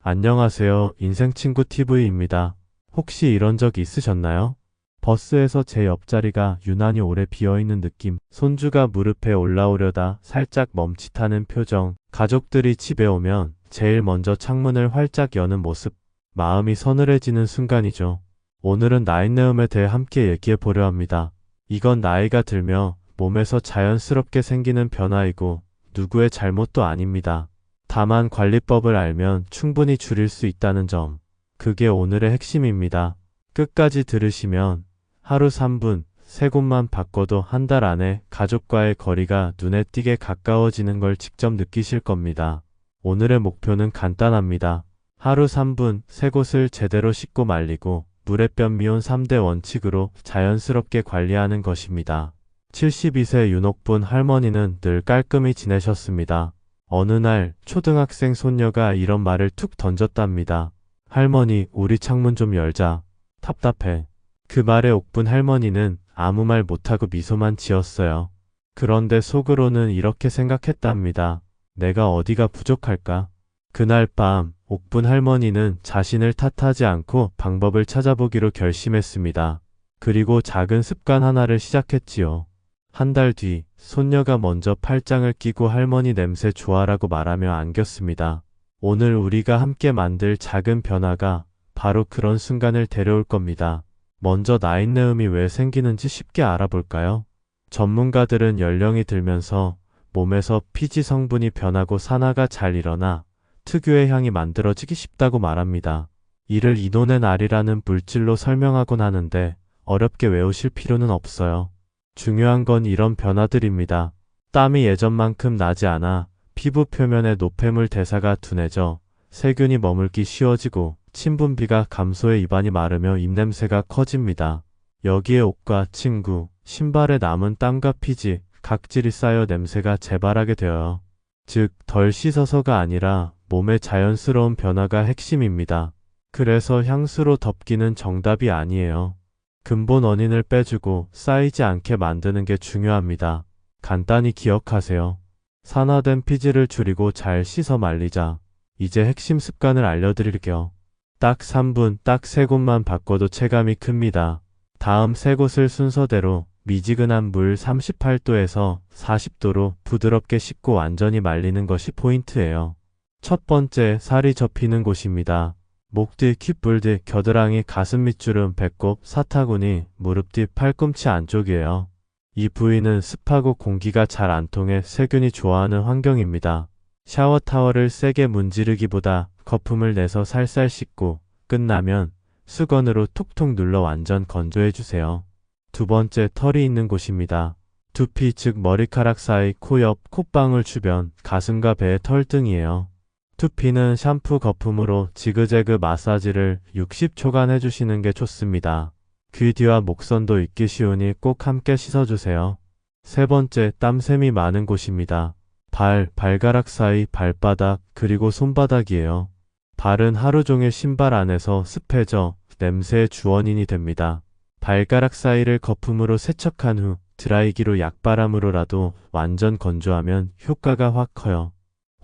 안녕하세요. 인생친구 TV입니다. 혹시 이런 적 있으셨나요? 버스에서 제 옆자리가 유난히 오래 비어있는 느낌, 손주가 무릎에 올라오려다 살짝 멈칫하는 표정, 가족들이 집에 오면 제일 먼저 창문을 활짝 여는 모습, 마음이 서늘해지는 순간이죠. 오늘은 나잇내음에 대해 함께 얘기해 보려 합니다. 이건 나이가 들며 몸에서 자연스럽게 생기는 변화이고 누구의 잘못도 아닙니다. 다만 관리법을 알면 충분히 줄일 수 있다는 점. 그게 오늘의 핵심입니다. 끝까지 들으시면 하루 3분, 세 곳만 바꿔도 한 달 안에 가족과의 거리가 눈에 띄게 가까워지는 걸 직접 느끼실 겁니다. 오늘의 목표는 간단합니다. 하루 3분, 세 곳을 제대로 씻고 말리고 물의 변 미온 3대 원칙으로 자연스럽게 관리하는 것입니다. 72세 윤옥분 할머니는 늘 깔끔히 지내셨습니다. 어느 날 초등학생 손녀가 이런 말을 툭 던졌답니다. 할머니, 우리 창문 좀 열자. 답답해. 그 말에 옥분 할머니는 아무 말 못하고 미소만 지었어요. 그런데 속으로는 이렇게 생각했답니다. 내가 어디가 부족할까? 그날 밤 옥분 할머니는 자신을 탓하지 않고 방법을 찾아보기로 결심했습니다. 그리고 작은 습관 하나를 시작했지요. 한 달 뒤 손녀가 먼저 팔짱을 끼고 할머니 냄새 좋아라고 말하며 안겼습니다. 오늘 우리가 함께 만들 작은 변화가 바로 그런 순간을 데려올 겁니다. 먼저 나잇내음이 왜 생기는지 쉽게 알아볼까요? 전문가들은 연령이 들면서 몸에서 피지 성분이 변하고 산화가 잘 일어나 특유의 향이 만들어지기 쉽다고 말합니다. 이를 이노넨알이라는 물질로 설명하곤 하는데 어렵게 외우실 필요는 없어요. 중요한 건 이런 변화들입니다. 땀이 예전만큼 나지 않아 피부 표면의 노폐물 대사가 둔해져 세균이 머물기 쉬워지고 침분비가 감소해 입안이 마르며 입냄새가 커집니다. 여기에 옷과 친구, 신발에 남은 땀과 피지, 각질이 쌓여 냄새가 재발하게 되어요. 즉, 덜 씻어서가 아니라 몸의 자연스러운 변화가 핵심입니다. 그래서 향수로 덮기는 정답이 아니에요. 근본 원인을 빼주고 쌓이지 않게 만드는 게 중요합니다. 간단히 기억하세요. 산화된 피지를 줄이고 잘 씻어 말리자. 이제 핵심 습관을 알려드릴게요. 딱 3분, 딱 세 곳만 바꿔도 체감이 큽니다. 다음 세 곳을 순서대로 미지근한 물 38도에서 40도로 부드럽게 씻고 완전히 말리는 것이 포인트예요. 첫 번째, 살이 접히는 곳입니다. 목 뒤, 귓불 뒤, 겨드랑이, 가슴 밑주름, 배꼽, 사타구니, 무릎 뒤, 팔꿈치 안쪽이에요. 이 부위는 습하고 공기가 잘 안 통해 세균이 좋아하는 환경입니다. 샤워 타월을 세게 문지르기보다 거품을 내서 살살 씻고 끝나면 수건으로 톡톡 눌러 완전 건조해주세요. 두 번째, 털이 있는 곳입니다. 두피 즉 머리카락 사이, 코 옆, 콧방울 주변, 가슴과 배의 털등이에요. 두피는 샴푸 거품으로 지그재그 마사지를 60초간 해주시는 게 좋습니다. 귀 뒤와 목선도 잊기 쉬우니 꼭 함께 씻어주세요. 세 번째, 땀샘이 많은 곳입니다. 발, 발가락 사이, 발바닥, 그리고 손바닥이에요. 발은 하루 종일 신발 안에서 습해져 냄새의 주원인이 됩니다. 발가락 사이를 거품으로 세척한 후 드라이기로 약바람으로라도 완전 건조하면 효과가 확 커요.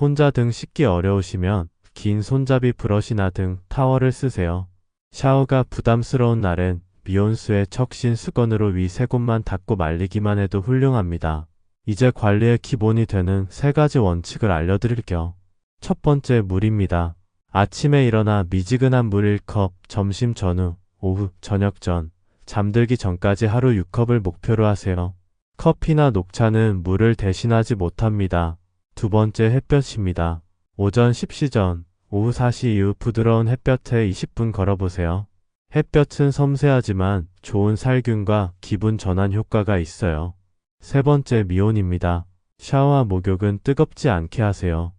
혼자 등 씻기 어려우시면 긴 손잡이 브러시나 등 타월을 쓰세요. 샤워가 부담스러운 날엔 미온수에 적신 수건으로 위 세 곳만 닦고 말리기만 해도 훌륭합니다. 이제 관리의 기본이 되는 세 가지 원칙을 알려드릴게요. 첫 번째, 물입니다. 아침에 일어나 미지근한 물 1컵, 점심 전후, 오후, 저녁 전, 잠들기 전까지 하루 6컵을 목표로 하세요. 커피나 녹차는 물을 대신하지 못합니다. 두 번째, 햇볕입니다. 오전 10시 전, 오후 4시 이후 부드러운 햇볕에 20분 걸어보세요. 햇볕은 섬세하지만 좋은 살균과 기분 전환 효과가 있어요. 세 번째, 미온입니다. 샤워와 목욕은 뜨겁지 않게 하세요.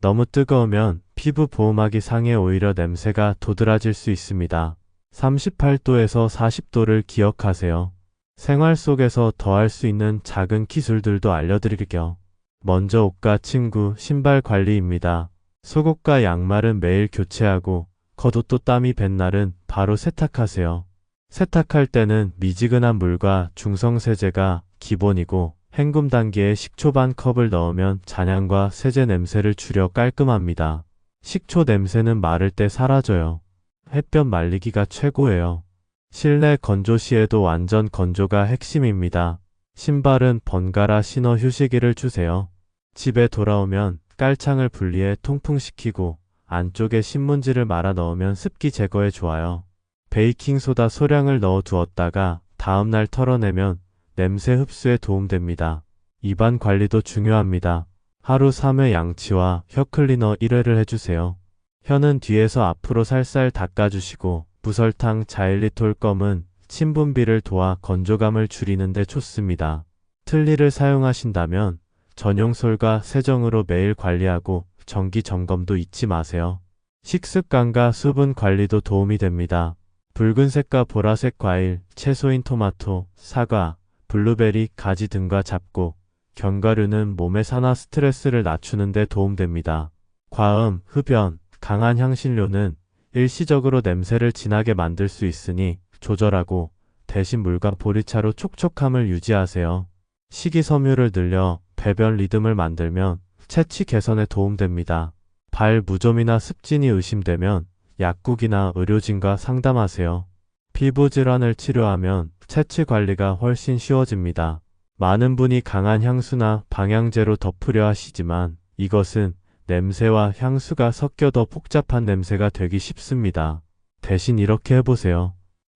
너무 뜨거우면 피부 보호막이 상해 오히려 냄새가 도드라질 수 있습니다. 38도에서 40도를 기억하세요. 생활 속에서 더할 수 있는 작은 기술들도 알려드릴게요. 먼저 옷과 친구, 신발 관리입니다. 속옷과 양말은 매일 교체하고 겉옷도 땀이 밴 날은 바로 세탁하세요. 세탁할 때는 미지근한 물과 중성세제가 기본이고 헹굼 단계에 식초 반 컵을 넣으면 잔향과 세제 냄새를 줄여 깔끔합니다. 식초 냄새는 마를 때 사라져요. 햇볕 말리기가 최고예요. 실내 건조 시에도 완전 건조가 핵심입니다. 신발은 번갈아 신어 휴식일을 주세요. 집에 돌아오면 깔창을 분리해 통풍시키고 안쪽에 신문지를 말아 넣으면 습기 제거에 좋아요. 베이킹소다 소량을 넣어 두었다가 다음날 털어내면 냄새 흡수에 도움됩니다. 입안 관리도 중요합니다. 하루 3회 양치와 혀 클리너 1회를 해주세요. 혀는 뒤에서 앞으로 살살 닦아주시고 무설탕 자일리톨 껌은 침 분비를 도와 건조감을 줄이는 데 좋습니다. 틀니를 사용하신다면 전용솔과 세정으로 매일 관리하고 정기 점검도 잊지 마세요. 식습관과 수분 관리도 도움이 됩니다. 붉은색과 보라색 과일, 채소인 토마토, 사과, 블루베리, 가지 등과 잡곡, 견과류는 몸의 산화 스트레스를 낮추는 데 도움됩니다. 과음, 흡연, 강한 향신료는 일시적으로 냄새를 진하게 만들 수 있으니 조절하고 대신 물과 보리차로 촉촉함을 유지하세요. 식이섬유를 늘려 배변 리듬을 만들면 채취 개선에 도움됩니다. 발 무좀이나 습진이 의심되면 약국이나 의료진과 상담하세요. 피부 질환을 치료하면 채취 관리가 훨씬 쉬워집니다. 많은 분이 강한 향수나 방향제로 덮으려 하시지만 이것은 냄새와 향수가 섞여 더 복잡한 냄새가 되기 쉽습니다. 대신 이렇게 해보세요.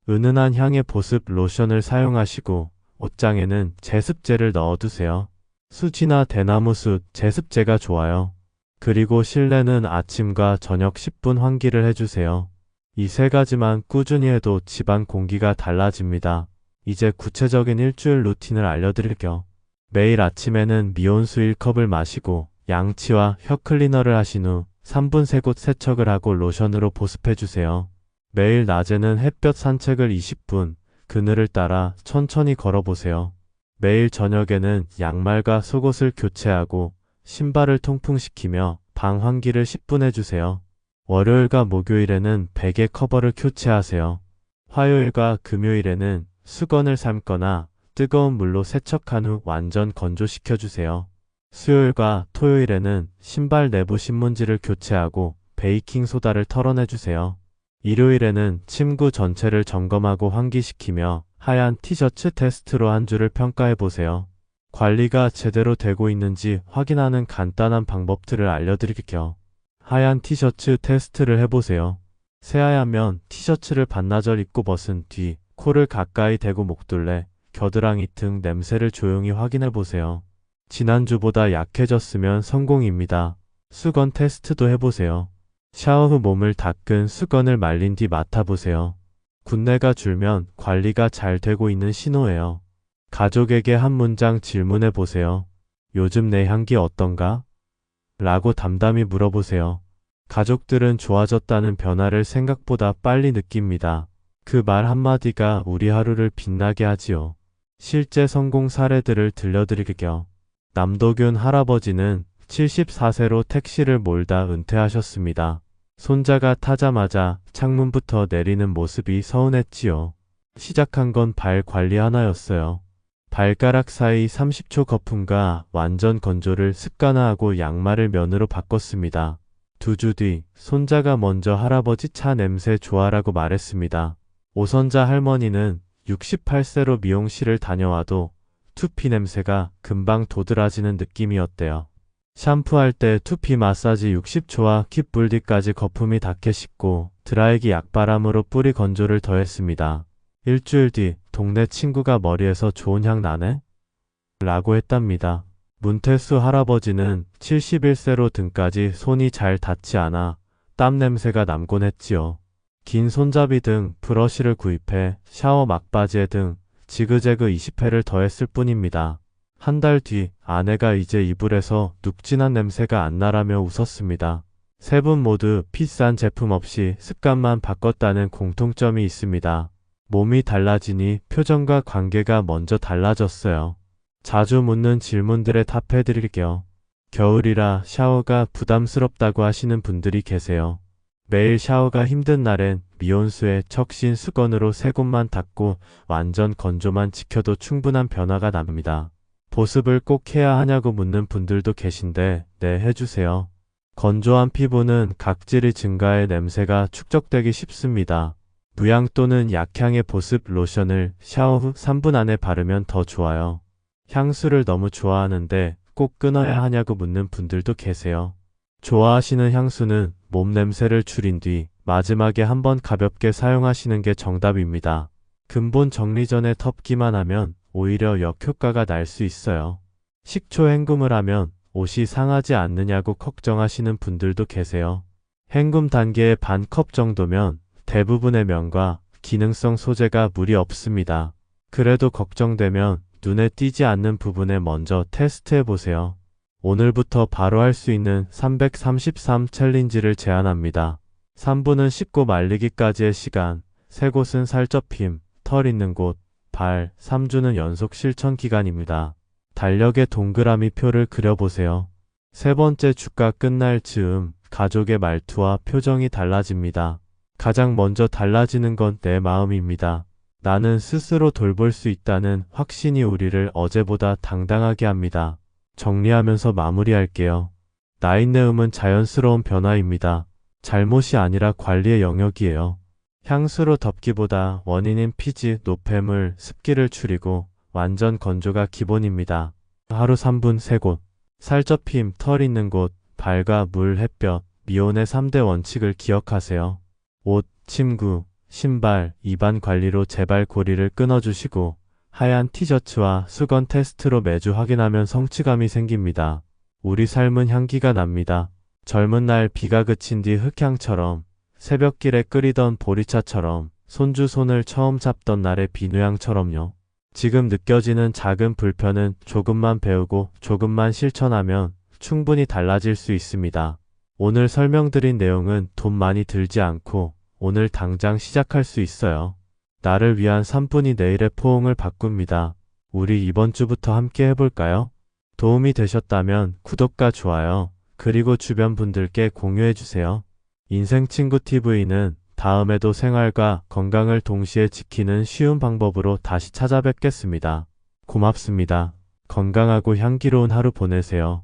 은은한 향의 보습 로션을 사용하시고 옷장에는 제습제를 넣어두세요. 수지나 대나무숲 제습제가 좋아요. 그리고 실내는 아침과 저녁 10분 환기를 해주세요. 이 세 가지만 꾸준히 해도 집안 공기가 달라집니다. 이제 구체적인 일주일 루틴을 알려드릴게요. 매일 아침에는 미온수 1컵을 마시고 양치와 혀 클리너를 하신 후 3분 3곳 세척을 하고 로션으로 보습해주세요. 매일 낮에는 햇볕 산책을 20분, 그늘을 따라 천천히 걸어보세요. 매일 저녁에는 양말과 속옷을 교체하고 신발을 통풍시키며 방 환기를 10분 해주세요. 월요일과 목요일에는 베개 커버를 교체하세요. 화요일과 금요일에는 수건을 삶거나 뜨거운 물로 세척한 후 완전 건조시켜주세요. 수요일과 토요일에는 신발 내부 신문지를 교체하고 베이킹소다를 털어내주세요. 일요일에는 침구 전체를 점검하고 환기시키며 하얀 티셔츠 테스트로 한 주를 평가해보세요. 관리가 제대로 되고 있는지 확인하는 간단한 방법들을 알려드릴게요. 하얀 티셔츠 테스트를 해보세요. 새하얗면 티셔츠를 반나절 입고 벗은 뒤 코를 가까이 대고 목둘레, 겨드랑이 등 냄새를 조용히 확인해보세요. 지난주보다 약해졌으면 성공입니다. 수건 테스트도 해보세요. 샤워 후 몸을 닦은 수건을 말린 뒤 맡아보세요. 군내가 줄면 관리가 잘 되고 있는 신호예요. 가족에게 한 문장 질문해 보세요. 요즘 내 향기 어떤가? 라고 담담히 물어보세요. 가족들은 좋아졌다는 변화를 생각보다 빨리 느낍니다. 그 말 한마디가 우리 하루를 빛나게 하지요. 실제 성공 사례들을 들려드릴게요. 남도균 할아버지는 74세로 택시를 몰다 은퇴하셨습니다. 손자가 타자마자 창문부터 내리는 모습이 서운했지요. 시작한 건 발 관리 하나였어요. 발가락 사이 30초 거품과 완전 건조를 습관화하고 양말을 면으로 바꿨습니다. 2주 뒤 손자가 먼저 할아버지 차 냄새 좋아라고 말했습니다. 오선자 할머니는 68세로 미용실을 다녀와도 투피 냄새가 금방 도드라지는 느낌이었대요. 샴푸할 때 투피 마사지 60초와 kit불디까지 거품이 닿게 씻고 드라이기 약바람으로 뿌리 건조를 더했습니다. 일주일 뒤 동네 친구가 머리에서 좋은 향 나네? 라고 했답니다. 문태수 할아버지는 71세로 등까지 손이 잘 닿지 않아 땀 냄새가 남곤 했지요. 긴 손잡이 등 브러쉬를 구입해 샤워 막바지에 등 지그재그 20회를 더했을 뿐입니다. 한 달 뒤 아내가 이제 이불에서 눅진한 냄새가 안 나라며 웃었습니다. 세 분 모두 비싼 제품 없이 습관만 바꿨다는 공통점이 있습니다. 몸이 달라지니 표정과 관계가 먼저 달라졌어요. 자주 묻는 질문들에 답해드릴게요. 겨울이라 샤워가 부담스럽다고 하시는 분들이 계세요. 매일 샤워가 힘든 날엔 미온수에 척신 수건으로 세 곳만 닦고 완전 건조만 지켜도 충분한 변화가 납니다. 보습을 꼭 해야 하냐고 묻는 분들도 계신데 네, 해주세요. 건조한 피부는 각질이 증가해 냄새가 축적되기 쉽습니다. 무향 또는 약향의 보습 로션을 샤워 후 3분 안에 바르면 더 좋아요. 향수를 너무 좋아하는데 꼭 끊어야 하냐고 묻는 분들도 계세요. 좋아하시는 향수는 몸 냄새를 줄인 뒤 마지막에 한번 가볍게 사용하시는 게 정답입니다. 근본 정리 전에 덮기만 하면 오히려 역효과가 날 수 있어요. 식초 헹굼을 하면 옷이 상하지 않느냐고 걱정하시는 분들도 계세요. 헹굼 단계의 반 컵 정도면 대부분의 면과 기능성 소재가 무리 없습니다. 그래도 걱정되면 눈에 띄지 않는 부분에 먼저 테스트해 보세요. 오늘부터 바로 할 수 있는 333 챌린지를 제안합니다. 3분은 씻고 말리기까지의 시간, 3곳은 살접힘, 털 있는 곳, 발, 3주는 연속 실천 기간입니다. 달력에 동그라미 표를 그려보세요. 세 번째 주가 끝날 즈음 가족의 말투와 표정이 달라집니다. 가장 먼저 달라지는 건 내 마음입니다. 나는 스스로 돌볼 수 있다는 확신이 우리를 어제보다 당당하게 합니다. 정리하면서 마무리할게요. 나인내음은 자연스러운 변화입니다. 잘못이 아니라 관리의 영역이에요. 향수로 덮기보다 원인인 피지, 노폐물, 습기를 줄이고 완전 건조가 기본입니다. 하루 3분 3곳. 살접힘, 털 있는 곳, 발과 물, 햇볕, 미온의 3대 원칙을 기억하세요. 옷, 침구, 신발, 입안 관리로 제발 고리를 끊어주시고 하얀 티셔츠와 수건 테스트로 매주 확인하면 성취감이 생깁니다. 우리 삶은 향기가 납니다. 젊은 날 비가 그친 뒤 흙향처럼, 새벽길에 끓이던 보리차처럼, 손주 손을 처음 잡던 날의 비누향처럼요. 지금 느껴지는 작은 불편은 조금만 배우고 조금만 실천하면 충분히 달라질 수 있습니다. 오늘 설명드린 내용은 돈 많이 들지 않고 오늘 당장 시작할 수 있어요. 나를 위한 3분이 내일의 포옹을 바꿉니다. 우리 이번 주부터 함께 해볼까요? 도움이 되셨다면 구독과 좋아요, 그리고 주변 분들께 공유해주세요. 인생친구TV는 다음에도 생활과 건강을 동시에 지키는 쉬운 방법으로 다시 찾아뵙겠습니다. 고맙습니다. 건강하고 향기로운 하루 보내세요.